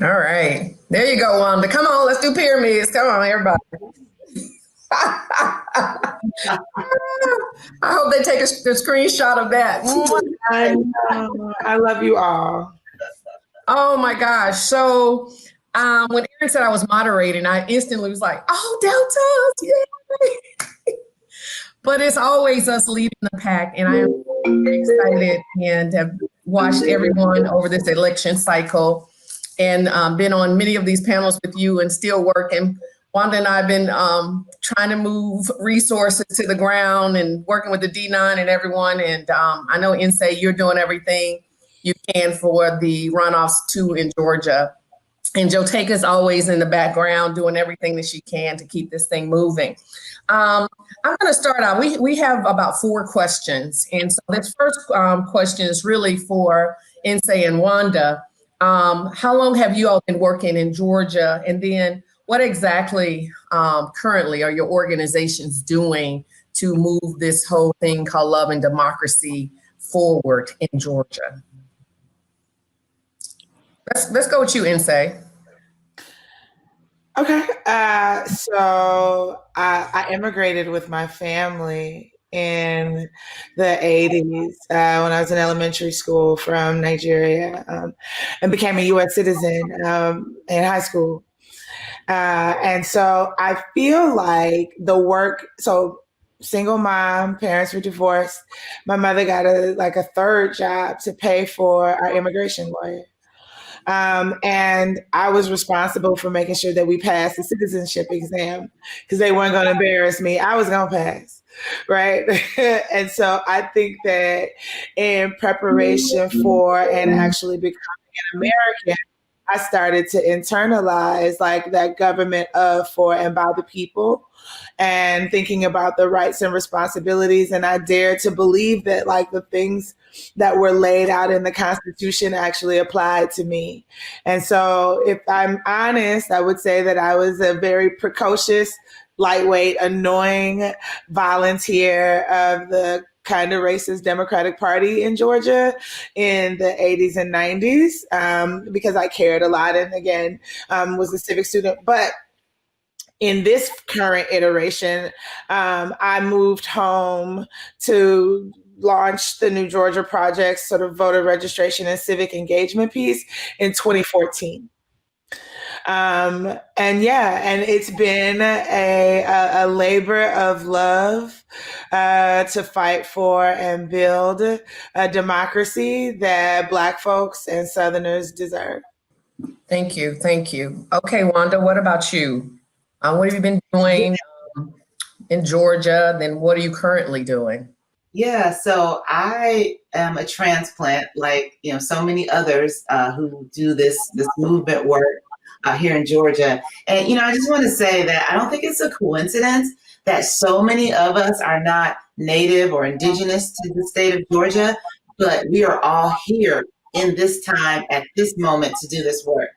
All right. There you go, Wanda. Come on, let's do pyramids. Come on, everybody. I hope they take a screenshot of that. I know. I love you all. Oh my gosh. So when Aaron said I was moderating, I instantly was like, oh, Deltas, yay. But it's always us leading the pack. And I am very excited and have watched everyone over this election cycle and been on many of these panels with you and still working. Wanda and I have been trying to move resources to the ground and working with the D9 and everyone. And I know, Insay, you're doing everything you can for the runoffs too in Georgia. And Jotaka is always in the background doing everything that she can to keep this thing moving. I'm going to start out. We have about 4 questions. And so this first question is really for Insay and Wanda. How long have you all been working in Georgia? And then what exactly currently are your organizations doing to move this whole thing called love and democracy forward in Georgia? Let's go with you, Insay. Okay. So I immigrated with my family in the 80s when I was in elementary school from Nigeria and became a U.S. citizen in high school. And so I feel like the work, so single mom, parents were divorced. My mother got a third job to pay for our immigration lawyer. And I was responsible for making sure that we passed the citizenship exam because they weren't going to embarrass me. I was going to pass, right? And so I think that in preparation for and actually becoming an American, I started to internalize like that government of, for, and by the people, and thinking about the rights and responsibilities. And I dared to believe that like the things that were laid out in the Constitution actually applied to me. And so if I'm honest, I would say that I was a very precocious, lightweight, annoying volunteer of the kind of racist Democratic Party in Georgia in the 80s and 90s because I cared a lot and again was a civic student. But in this current iteration, I moved home to launch the New Georgia Project sort of voter registration and civic engagement piece in 2014. And it's been a labor of love to fight for and build a democracy that Black folks and Southerners deserve. Thank you. Thank you. Okay, Wanda, what about you? What have you been doing in Georgia? Then what are you currently doing? Yeah, so I am a transplant, like so many others who do this movement work here in Georgia. And I just want to say that I don't think it's a coincidence that so many of us are not native or indigenous to the state of Georgia, but we are all here in this time at this moment to do this work.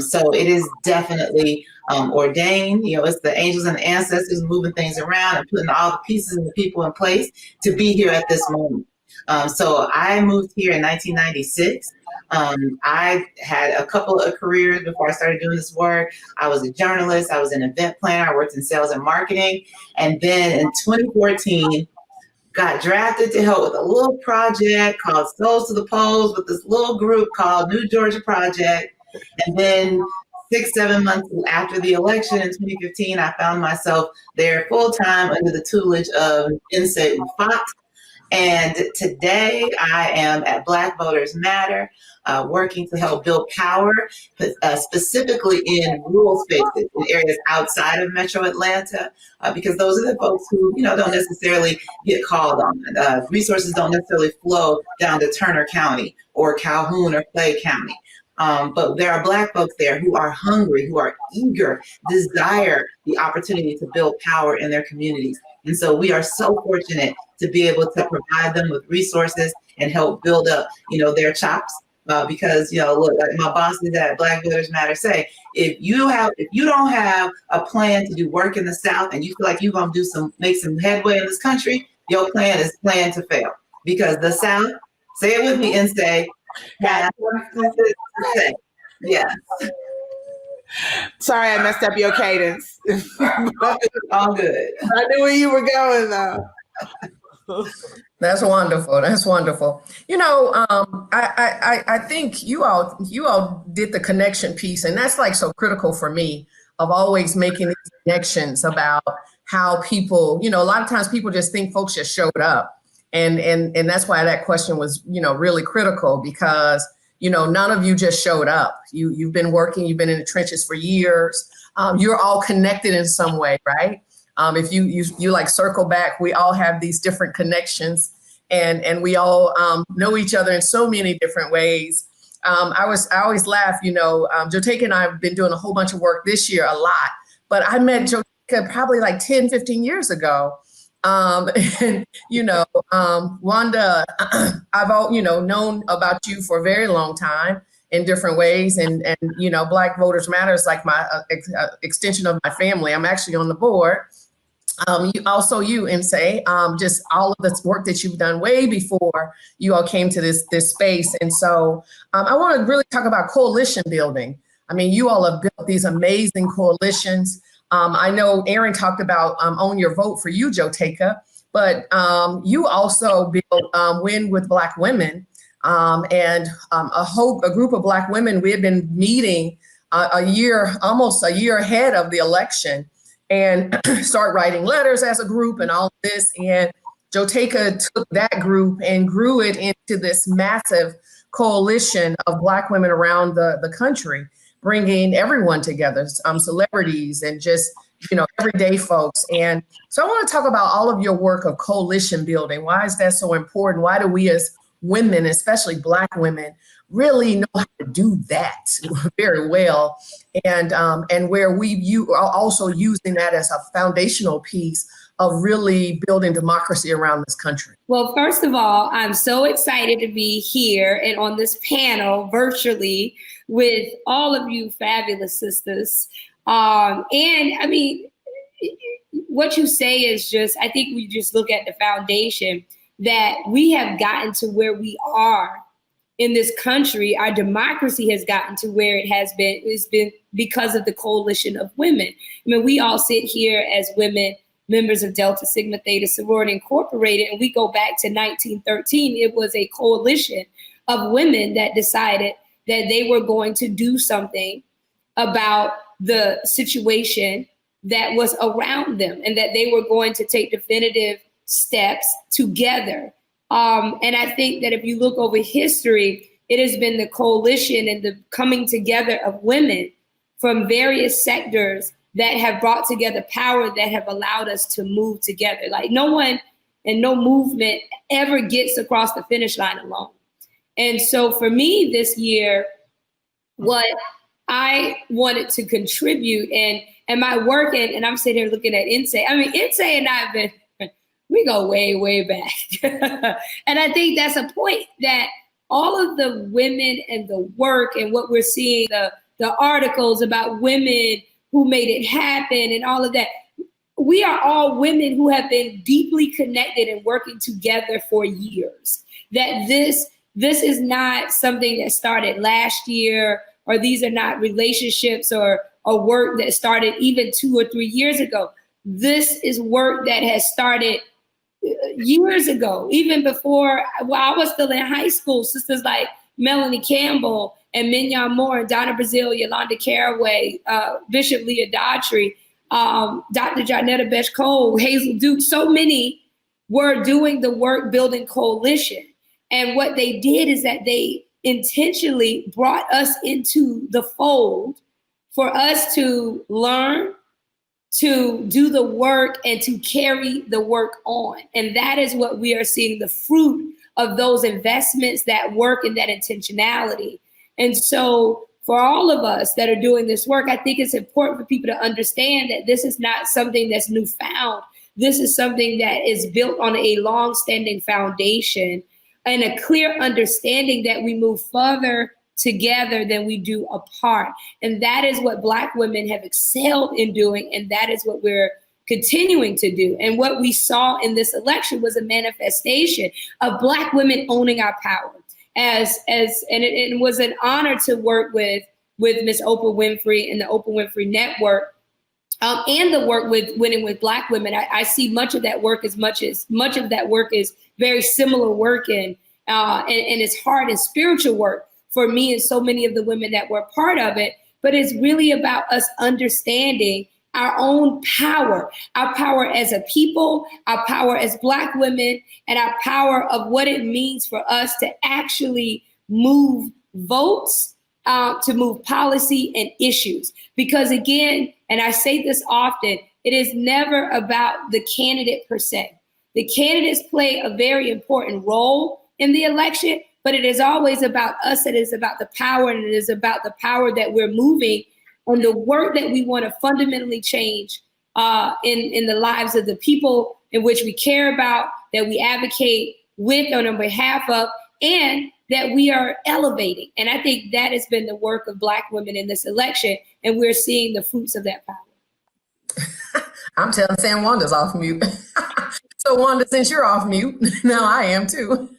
So it is definitely ordained. It's the angels and the ancestors moving things around and putting all the pieces and the people in place to be here at this moment. So I moved here in 1996. I had a couple of careers before I started doing this work. I was a journalist. I was an event planner. I worked in sales and marketing. And then in 2014, got drafted to help with a little project called Souls to the Polls with this little group called New Georgia Project. And then 6-7 months after the election in 2015, I found myself there full time under the tutelage of Insay Ufot. And today I am at Black Voters Matter, working to help build power, specifically in rural spaces, in areas outside of Metro Atlanta, because those are the folks who, don't necessarily get called on. Resources don't necessarily flow down to Turner County or Calhoun or Clay County. But there are Black folks there who are hungry, who are eager, desire the opportunity to build power in their communities. And so we are so fortunate to be able to provide them with resources and help build up, their chops. Because, look, like my bosses at Black Voters Matter say, if you don't have a plan to do work in the South and you feel like you're going to make some headway in this country, your plan is planned to fail. Because the South, say it with me and say, Yes. Sorry, I messed up your cadence. All good. I knew where you were going, though. That's wonderful. That's wonderful. I think you all did the connection piece, and that's like so critical for me of always making these connections about how people, a lot of times people just think folks just showed up. And that's why that question was, really critical because, none of you just showed up. You've been working, you've been in the trenches for years. You're all connected in some way, right? If you like circle back, we all have these different connections and we all know each other in so many different ways. I always laugh, Jotaka and I have been doing a whole bunch of work this year, a lot, but I met Jotaka probably like 10, 15 years ago. And, Wanda, I've known about you for a very long time in different ways. And Black Voters Matter is like my extension of my family. I'm actually on the board. You and say just all of the work that you've done way before you all came to this space. And so I want to really talk about coalition building. I mean, you all have built these amazing coalitions. I know Aaron talked about Own Your Vote for you, Jotaka, but you also built Win with Black Women and a group of Black women. We had been meeting almost a year ahead of the election and start writing letters as a group and all of this. And Jotaka took that group and grew it into this massive coalition of Black women around the country, bringing everyone together, celebrities and just, everyday folks. And so I want to talk about all of your work of coalition building. Why is that so important? Why do we as women, especially Black women, really know how to do that very well? And where you are also using that as a foundational piece of really building democracy around this country. Well, first of all, I'm so excited to be here and on this panel virtually with all of you fabulous sisters. And I mean, what you say is just, I think we just look at the foundation that we have gotten to where we are in this country. Our democracy has gotten to where it has been. It's been because of the coalition of women. I mean, we all sit here as women, members of Delta Sigma Theta Sorority Incorporated, and we go back to 1913. It was a coalition of women that decided that they were going to do something about the situation that was around them and that they were going to take definitive steps together. And I think that if you look over history, it has been the coalition and the coming together of women from various sectors that have brought together power that have allowed us to move together. Like no one and no movement ever gets across the finish line alone. And so for me this year, what I wanted to contribute and my work, and I'm sitting here looking at Insay. I mean, Insay and I have been, we go way, way back. And I think that's a point that all of the women and the work and what we're seeing, the articles about women who made it happen and all of that, we are all women who have been deeply connected and working together for years. That this is not something that started last year, or these are not relationships or work that started even 2 or 3 years ago. This is work that has started years ago, even before I was still in high school. Sisters like Melanie Campbell and Mignon Moore and Donna Brazile, Yolanda Caraway, Bishop Leah Daughtry, Dr. Jonetta Besh-Cole, Hazel Duke, so many were doing the work building coalition. And what they did is that they intentionally brought us into the fold for us to learn, to do the work, and to carry the work on. And that is what we are seeing, the fruit of those investments, that work and that intentionality. And so for all of us that are doing this work, I think it's important for people to understand that this is not something that's newfound. This is something that is built on a long-standing foundation and a clear understanding that we move further together than we do apart. And that is what Black women have excelled in doing. And that is what we're continuing to do. And what we saw in this election was a manifestation of Black women owning our power. And it was an honor to work with with Miss Oprah Winfrey and the Oprah Winfrey Network, and the work with Winning with Black Women, I see much of that work much of that work is very similar work, and it's hard and spiritual work for me and so many of the women that were part of it. But it's really about us understanding our own power, our power as a people, our power as Black women, and our power of what it means for us to actually move votes, to move policy and issues. Because again, and I say this often, it is never about the candidate per se. The candidates play a very important role in the election, but it is always about us. It is about the power, and it is about the power that we're moving on the work that we want to fundamentally change in the lives of the people in which we care about, that we advocate with on behalf of, and that we are elevating. And I think that has been the work of Black women in this election, and we're seeing the fruits of that power. I'm saying Wanda's off mute. So Wanda, since you're off mute, now I am too.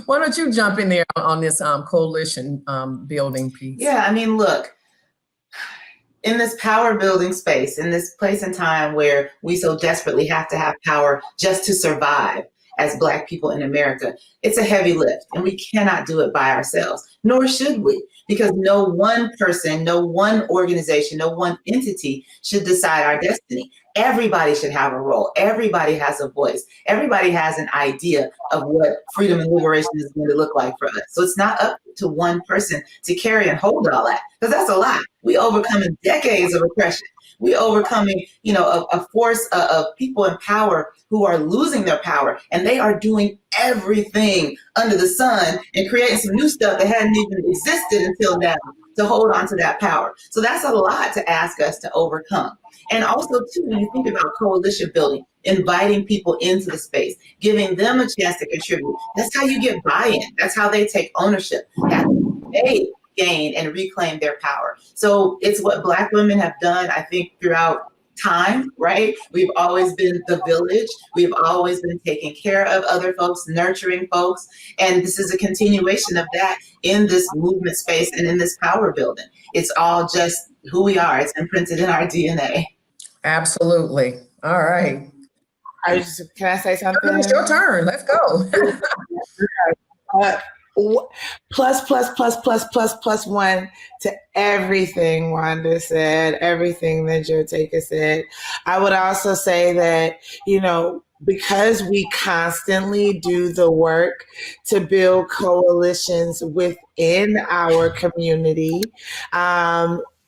Why don't you jump in there on this coalition building piece? Yeah, I mean, look, in this power building space, in this place and time where we so desperately have to have power just to survive as Black people in America, it's a heavy lift, and we cannot do it by ourselves, nor should we, because no one person, no one organization, no one entity should decide our destiny. Everybody should have a role. Everybody has a voice. Everybody has an idea of what freedom and liberation is going to look like for us. So it's not up to one person to carry and hold all that, because that's a lot. We overcoming decades of oppression. We overcoming, a force of people in power who are losing their power, and they are doing everything under the sun and creating some new stuff that hadn't even existed until now to hold on to that power. So that's a lot to ask us to overcome. And also, too, when you think about coalition building, inviting people into the space, giving them a chance to contribute, that's how you get buy-in. That's how they take ownership. That's how they gain and reclaim their power. So it's what Black women have done, I think, throughout time, right? We've always been the village. We've always been taking care of other folks, nurturing folks. And this is a continuation of that in this movement space and in this power building. It's all just who we are. It's imprinted in our DNA. Absolutely. All right. Can I say something? It's your turn. Let's go. Plus one to everything Wanda said, everything that Jotaka said. I would also say that, because we constantly do the work to build coalitions within our community,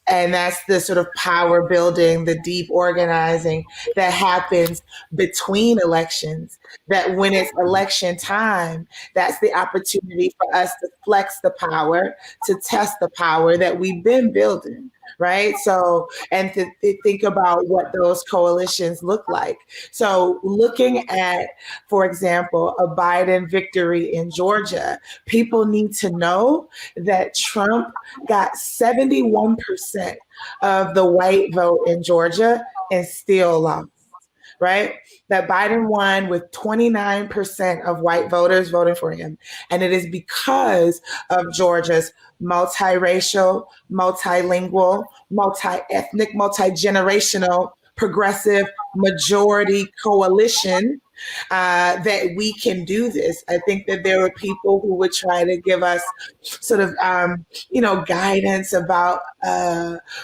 and that's the sort of power building, the deep organizing that happens between elections, that when it's election time, that's the opportunity for us to flex the power, to test the power that we've been building, right? So, and to think about what those coalitions look like. So looking at, for example, a Biden victory in Georgia, people need to know that Trump got 71% of the white vote in Georgia and still lost, right? That Biden won with 29% of white voters voting for him. And it is because of Georgia's multiracial, multilingual, multi-ethnic, multi-generational, progressive majority coalition that we can do this. I think that there were people who would try to give us sort of, guidance about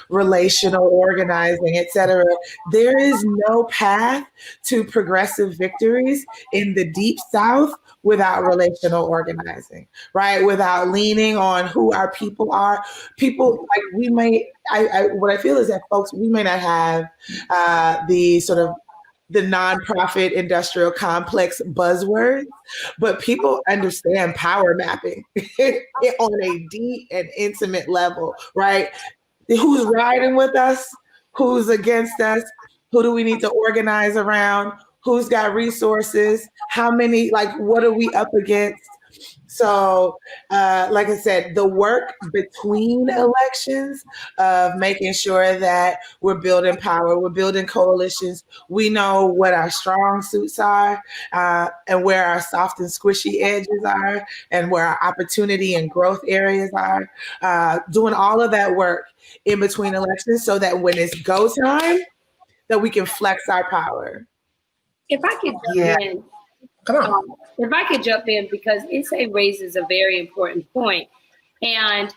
relational organizing, et cetera. There is no path to progressive victories in the Deep South without relational organizing, right? Without leaning on who our people are. People, like, we may, what I feel is that folks, we may not have the nonprofit industrial complex buzzwords, but people understand power mapping on a deep and intimate level, right? Who's riding with us? Who's against us? Who do we need to organize around? Who's got resources? How many, what are we up against? So, like I said, the work between elections of making sure that we're building power, we're building coalitions, we know what our strong suits are, and where our soft and squishy edges are, and where our opportunity and growth areas are. Doing all of that work in between elections so that when it's go time, that we can flex our power. If I could Yeah. jump in, Come on. if I could jump in, because Issei raises a very important point, and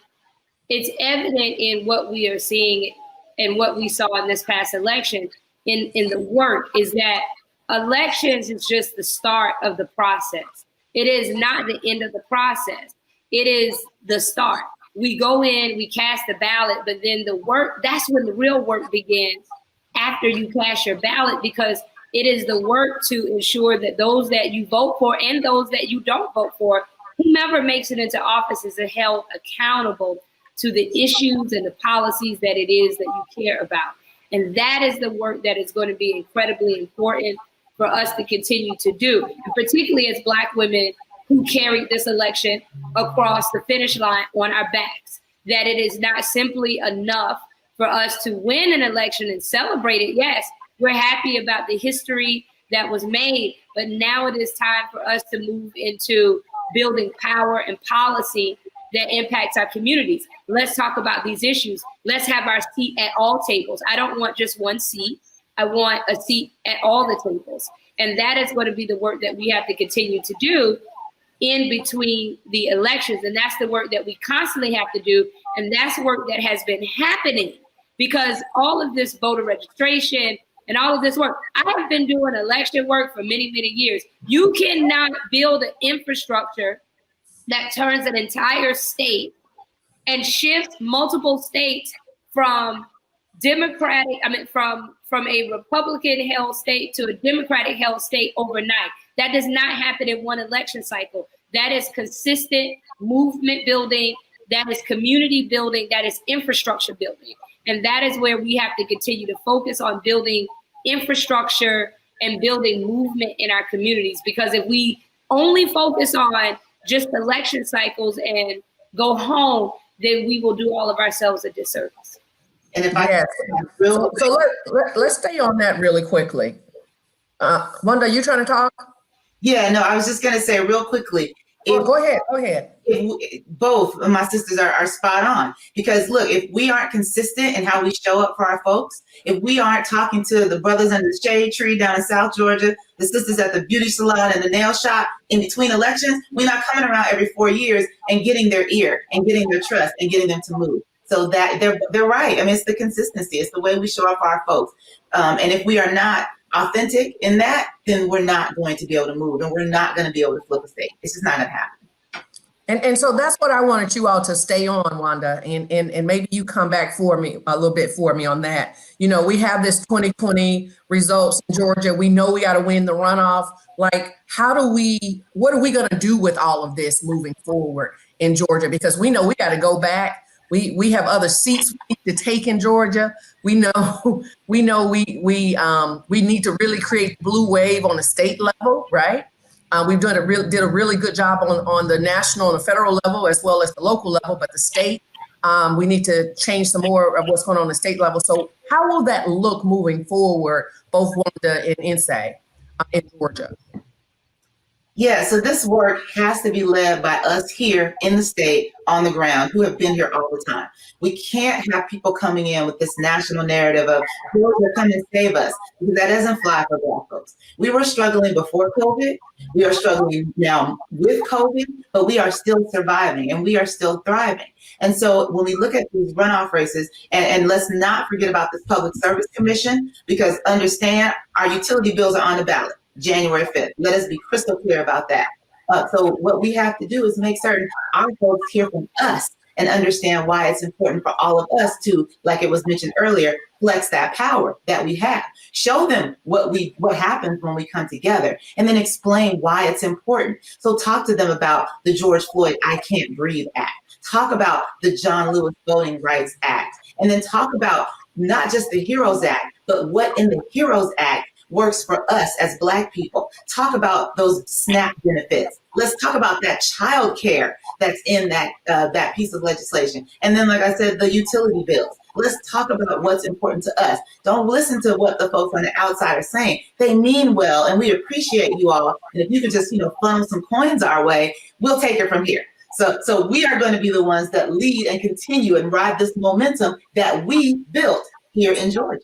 it's evident in what we are seeing and what we saw in this past election in the work is that elections is just the start of the process. It is not the end of the process. It is the start. We go in, we cast the ballot, but then the work, that's when the real work begins after you cast your ballot, because it is the work to ensure that those that you vote for and those that you don't vote for, whomever makes it into office, is held accountable to the issues and the policies that it is that you care about. And that is the work that is going to be incredibly important for us to continue to do, and particularly as Black women who carried this election across the finish line on our backs, that it is not simply enough for us to win an election and celebrate it. Yes, we're happy about the history that was made, but now it is time for us to move into building power and policy that impacts our communities. Let's talk about these issues. Let's have our seat at all tables. I don't want just one seat. I want a seat at all the tables. And that is going to be the work that we have to continue to do in between the elections. And that's the work that we constantly have to do. And that's work that has been happening, because all of this voter registration and all of this work, I have been doing election work for many, many years. You cannot build an infrastructure that turns an entire state and shifts multiple states from from a Republican held state to a Democratic held state overnight. That does not happen in one election cycle. That is consistent movement building, that is community building, that is infrastructure building. And that is where we have to continue to focus on building infrastructure and building movement in our communities. Because if we only focus on just election cycles and go home, then we will do all of ourselves a disservice. And if Yes. So let's stay on that really quickly. Wanda, you trying to talk? Yeah, no, I was just going to say real quickly. Go ahead. Both of my sisters are spot on, because look, if we aren't consistent in how we show up for our folks, if we aren't talking to the brothers under the shade tree down in South Georgia, the sisters at the beauty salon and the nail shop in between elections, we're not coming around every 4 years and getting their ear and getting their trust and getting them to move. So that they're right. I mean, it's the consistency. It's the way we show up for our folks. And if we are not authentic in that, then we're not going to be able to move, and we're not going to be able to flip a state. It's just not going to happen. And so that's what I wanted you all to stay on, Wanda, and maybe you come back for me a little bit for me on that. You know, we have this 2020 results in Georgia. We know we got to win the runoff. Like, what are we going to do with all of this moving forward in Georgia? Because we know we got to go back. We have other seats we need to take in Georgia. We know we need to really create blue wave on a state level, right? We've did a really good job on the national and the federal level as well as the local level, but the state, we need to change some more of what's going on the state level. So how will that look moving forward, both Wanda and Issei in Georgia? Yeah, so this work has to be led by us here in the state on the ground who have been here all the time. We can't have people coming in with this national narrative of Georgia, come and save us, because that doesn't fly for Black folks. We were struggling before COVID. We are struggling now with COVID, but we are still surviving and we are still thriving. And so when we look at these runoff races, and let's not forget about this Public Service Commission, because understand our utility bills are on the ballot January 5th. Let us be crystal clear about that. So what we have to do is make certain our folks hear from us and understand why it's important for all of us to, like it was mentioned earlier, flex that power that we have. Show them what happens when we come together, and then explain why it's important. So talk to them about the George Floyd I Can't Breathe Act. Talk about the John Lewis Voting Rights Act. And then talk about not just the HEROES Act, but what in the HEROES Act works for us as Black people. Talk about those SNAP benefits. Let's talk about that child care that's in that piece of legislation. And then, like I said, the utility bills. Let's talk about what's important to us. Don't listen to what the folks on the outside are saying. They mean well, and we appreciate you all. And if you could just, funnel some coins our way, we'll take it from here. So we are going to be the ones that lead and continue and ride this momentum that we built here in Georgia.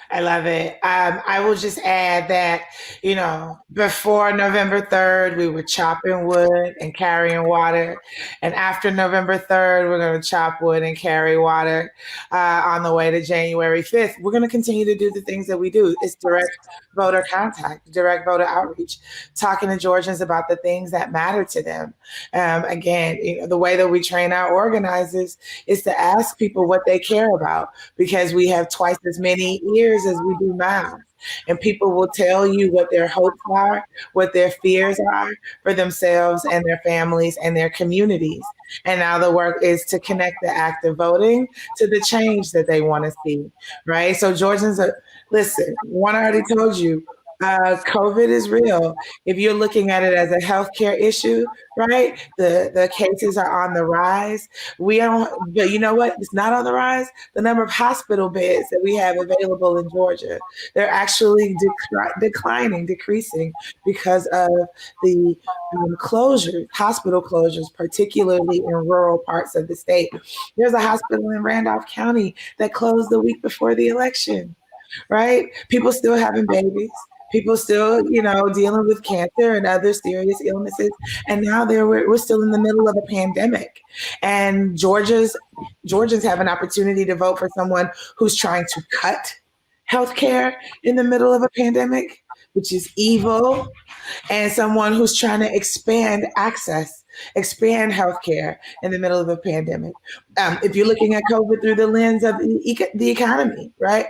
I love it. I will just add that, before November 3rd, we were chopping wood and carrying water. And after November 3rd, we're going to chop wood and carry water on the way to January 5th. We're going to continue to do the things that we do. It's direct voter contact, direct voter outreach, talking to Georgians about the things that matter to them. Again, the way that we train our organizers is to ask people what they care about, because we have twice as many ears as we do mouths. And people will tell you what their hopes are, what their fears are for themselves and their families and their communities. And now the work is to connect the act of voting to the change that they want to see, right? So Georgians listen, one already told you, COVID is real. If you're looking at it as a healthcare issue, right? The cases are on the rise. But you know what? It's not on the rise. The number of hospital beds that we have available in Georgia, they're actually decreasing because of the closures, hospital closures, particularly in rural parts of the state. There's a hospital in Randolph County that closed the week before the election, right? People still having babies. People still, dealing with cancer and other serious illnesses. And now we're still in the middle of a pandemic. And Georgians have an opportunity to vote for someone who's trying to cut healthcare in the middle of a pandemic, which is evil, and someone who's trying to expand access, expand healthcare in the middle of a pandemic. If you're looking at COVID through the lens of the economy, right?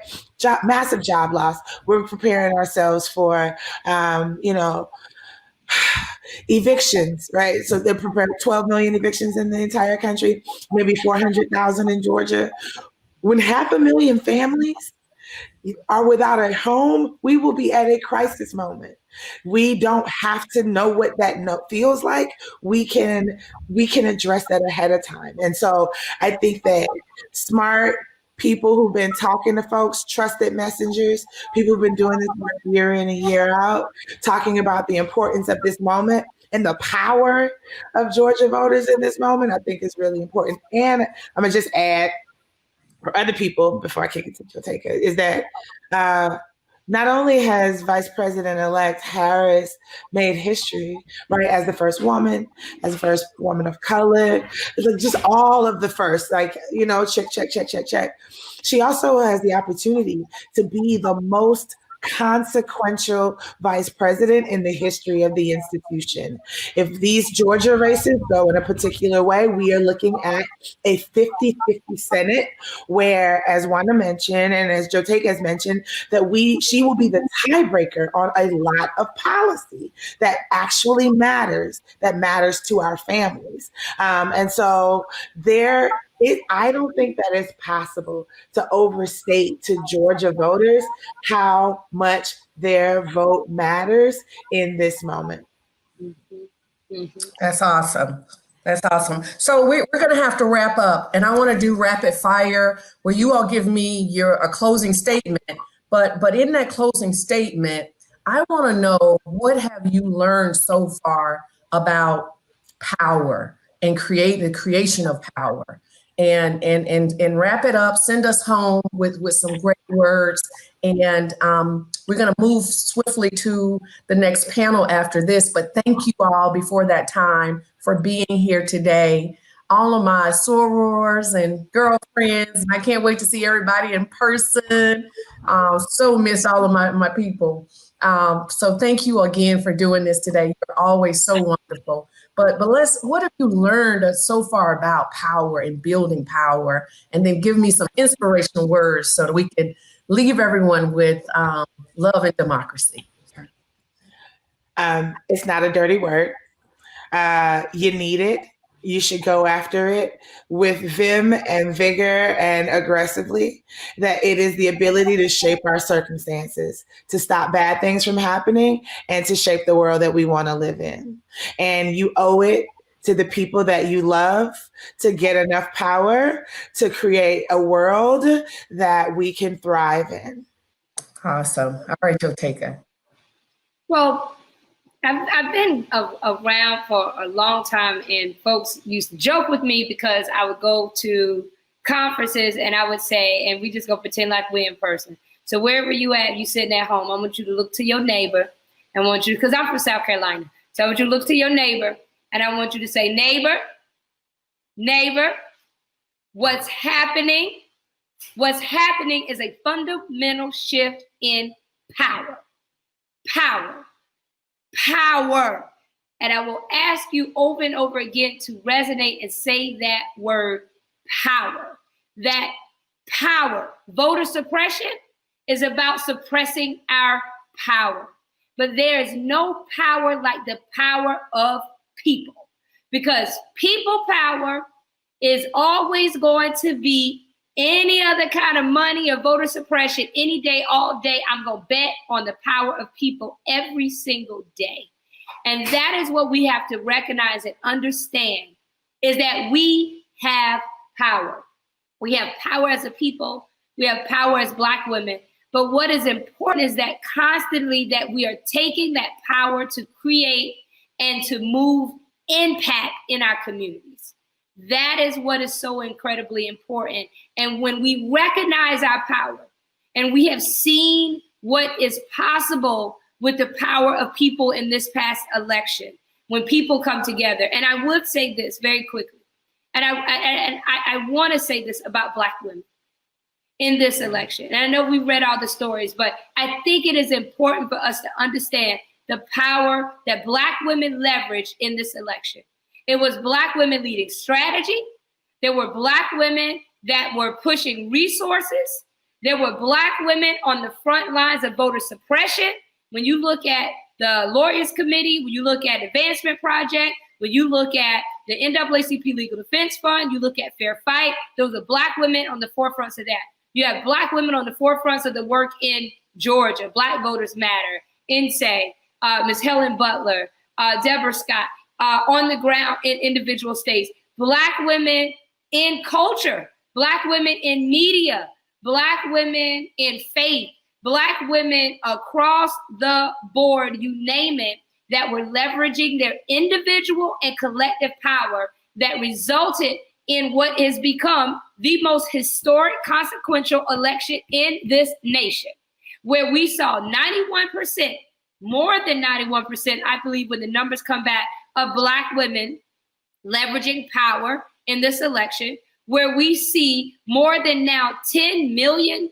Massive job loss. We're preparing ourselves for, evictions, right? So they're preparing 12 million evictions in the entire country, maybe 400,000 in Georgia. When 500,000 families are without a home, we will be at a crisis moment. We don't have to know what that feels like. We can address that ahead of time. And so I think that smart people who've been talking to folks, trusted messengers, people who've been doing this work year in and year out, talking about the importance of this moment and the power of Georgia voters in this moment, I think is really important. And I'm gonna just add, for other people, before I kick it to Jotaka, is that not only has Vice President-elect Harris made history, right, as the first woman of color, like just all of the first, check. She also has the opportunity to be the most consequential vice president in the history of the institution. If these Georgia races go in a particular way, we are looking at a 50-50 Senate where, as Wanda mentioned, and as Jotaka has mentioned, that she will be the tiebreaker on a lot of policy that actually matters, that matters to our families. And so I don't think that it's possible to overstate to Georgia voters how much their vote matters in this moment. That's awesome. That's awesome. So we're going to have to wrap up, and I want to do rapid fire where you all give me a closing statement. But in that closing statement, I want to know, what have you learned so far about power and the creation of power? And wrap it up, send us home with some great words. And we're going to move swiftly to the next panel after this. But thank you all before that time for being here today. All of my sorors and girlfriends. And I can't wait to see everybody in person. So miss all of my people. So thank you again for doing this today. You're always so wonderful. But what have you learned so far about power and building power? And then give me some inspirational words so that we can leave everyone with love and democracy. It's not a dirty word. You need it. you should go after it with vim and vigor and aggressively, that it is the ability to shape our circumstances, to stop bad things from happening, and to shape the world that we want to live in. And you owe it to the people that you love to get enough power to create a world that we can thrive in. Awesome. All right, Jotaka. Well, I've been around for a long time, and folks used to joke with me because I would go to conferences and I would say, and we just go pretend like we're in person. So wherever you at, you sitting at home, I want you to look to your neighbor. I want you, because I'm from South Carolina. So I want you to look to your neighbor and I want you to say, neighbor, what's happening? What's happening is a fundamental shift in power. Power. And I will ask you over and over again to resonate and say that word, power. That power. Voter suppression is about suppressing our power. But there is no power like the power of people. Because people power is always going to be any other kind of money or voter suppression any day, all day. I'm going to bet on the power of people every single day. And that is what we have to recognize and understand, is that we have power. We have power as a people. We have power as Black women. But what is important is that constantly that we are taking that power to create and to move impact in our communities. That is what is so incredibly important. And when we recognize our power, and we have seen what is possible with the power of people in this past election, when people come together, and I would say this very quickly, and I want to say this about Black women in this election. And I know we read all the stories, but I think it is important for us to understand the power that Black women leveraged in this election. It was Black women leading strategy. There were Black women that were pushing resources. There were Black women on the front lines of voter suppression. When you look at the Lawyers Committee, when you look at Advancement Project, when you look at the NAACP Legal Defense Fund, you look at Fair Fight, those are Black women on the forefronts of that. You have Black women on the forefronts of the work in Georgia, Black Voters Matter, INSAE, Ms. Helen Butler, Deborah Scott, on the ground in individual states. Black women in culture, Black women in media, Black women in faith, Black women across the board, you name it, that were leveraging their individual and collective power that resulted in what has become the most historic, consequential election in this nation, where we saw 91%, more than 91%, I believe, when the numbers come back, of Black women leveraging power in this election, where we see more than now 10 million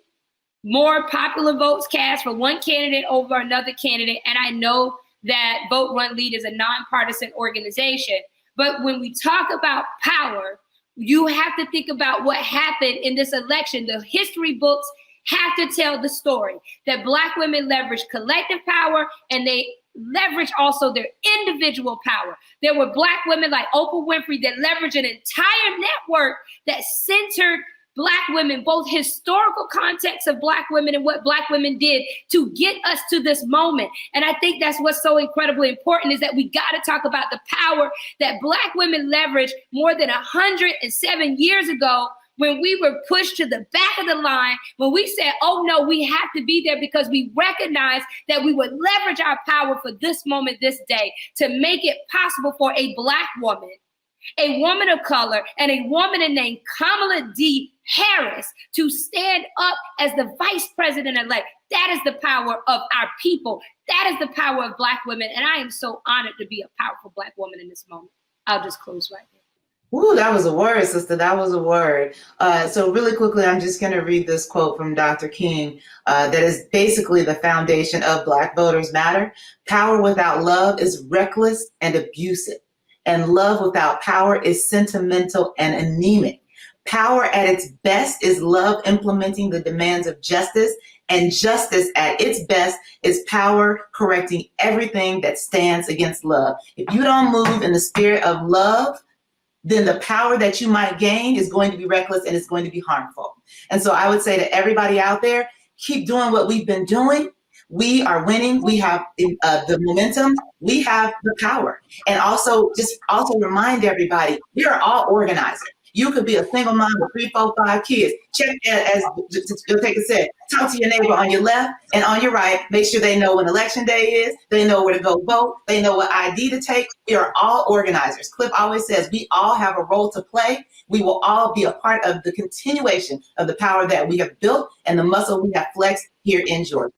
more popular votes cast for one candidate over another candidate. And I know that Vote Run Lead is a nonpartisan organization. But when we talk about power, you have to think about what happened in this election. The history books have to tell the story that Black women leveraged collective power, and they leverage also their individual power. There were Black women like Oprah Winfrey that leveraged an entire network that centered Black women, both historical context of Black women and what Black women did to get us to this moment. And I think that's what's so incredibly important, is that we got to talk about the power that Black women leveraged more than 107 years ago, when we were pushed to the back of the line, when we said, oh no, we have to be there, because we recognized that we would leverage our power for this moment, this day, to make it possible for a Black woman, a woman of color, and a woman named Kamala D. Harris to stand up as the vice president-elect. That is the power of our people. That is the power of Black women. And I am so honored to be a powerful Black woman in this moment. I'll just close right there. Ooh, that was a word, sister. That was a word. So really quickly, I'm just going to read this quote from Dr. King that is basically the foundation of Black Voters Matter. Power without love is reckless and abusive, and love without power is sentimental and anemic. Power at its best is love implementing the demands of justice, and justice at its best is power correcting everything that stands against love. If you don't move in the spirit of love, then the power that you might gain is going to be reckless and it's going to be harmful. And so I would say to everybody out there, keep doing what we've been doing. We are winning. We have the momentum. We have the power. And also remind everybody, we are all organizers. You could be a single mom with 3, 4, 5 kids. Check, as Jotaka said, talk to your neighbor on your left and on your right. Make sure they know when election day is. They know where to go vote. They know what ID to take. We are all organizers. Cliff always says we all have a role to play. We will all be a part of the continuation of the power that we have built and the muscle we have flexed here in Georgia.